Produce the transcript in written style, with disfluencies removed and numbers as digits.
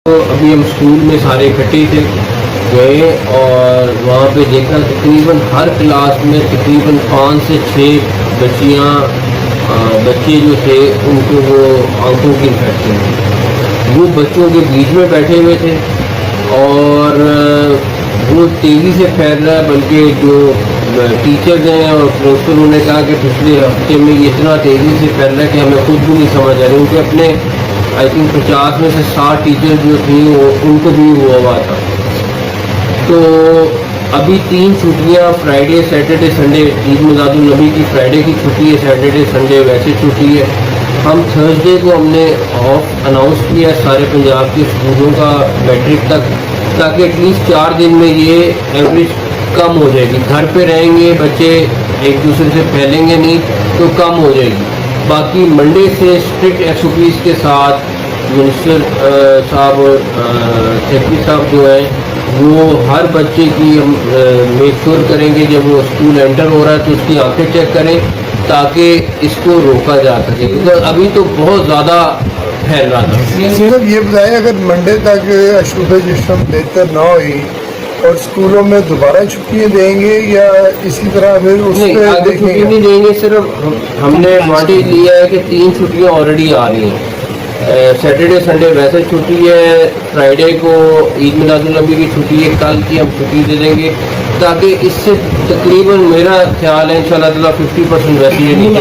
تو ابھی ہم اسکول میں سارے اکٹھے تھے، گئے اور وہاں پہ دیکھا تقریباً ہر کلاس میں تقریباً 5 سے 6 بچے جو تھے ان کو وہ آنکھوں کی انفیکشن تھی۔ وہ بچوں کے بیچ میں بیٹھے ہوئے تھے اور وہ تیزی سے پھیل رہا ہے، بلکہ جو ٹیچرز ہیں اور پرنسپل نے کہا کہ پچھلے ہفتے میں یہ اتنا تیزی سے پھیل رہا ہے کہ ہمیں خود بھی نہیں سمجھ آ رہی، ان کے اپنے آئی تھنک 50 میں سے 60 ٹیچر جو تھیں وہ ان کو بھی ہوا تھا۔ تو ابھی 3 چھٹیاں، Friday Saturday Sunday, Eid Milad النبی کی فرائیڈے کی چھٹی ہے، سیٹرڈے سنڈے ویسے چھٹی ہے۔ ہم تھرسڈے کو ہم نے آف اناؤنس کیا ہے سارے پنجاب کے اسکولوں کا میٹرک تک، تاکہ ایٹ لیسٹ 4 دن میں یہ ایوریج کم ہو جائے گی، گھر پہ رہیں گے بچے ایک دوسرے سے پھیلیں گے نہیں تو کم ہو جائے گی۔ باقی منڈے سے اسٹرکٹ SOPs کے ساتھ منسٹر صاحب اور سیکرٹری صاحب جو ہیں وہ ہر بچے کی ہم میک شور کریں گے جب وہ اسکول انٹر ہو رہا ہے تو اس کی آنکھیں چیک کریں تاکہ اس کو روکا جا سکے، کیونکہ ابھی تو بہت زیادہ پھیل رہا تھا۔ صرف یہ بتائیں اگر منڈے تک اشوبہ سسٹم بہتر نہ ہوئی اور اسکولوں میں دوبارہ چھٹیاں دیں گے یا اسی طرح پھر اس نہیں، پہ آگے دیکھیں چھٹی گے؟ نہیں دیں گے، صرف ہم نے ایڈوانٹیج لیا ہے کہ 3 چھٹیاں آلریڈی آ رہی ہیں۔ سیٹرڈے سنڈے ویسے چھٹی ہے، فرائیڈے کو عید میلاد النبی کی چھٹی ہے، کل کی ہم چھٹی دے دیں گے تاکہ اس سے تقریباً میرا خیال ہے انشاءاللہ تعالیٰ 50% ویسے یہ نہیں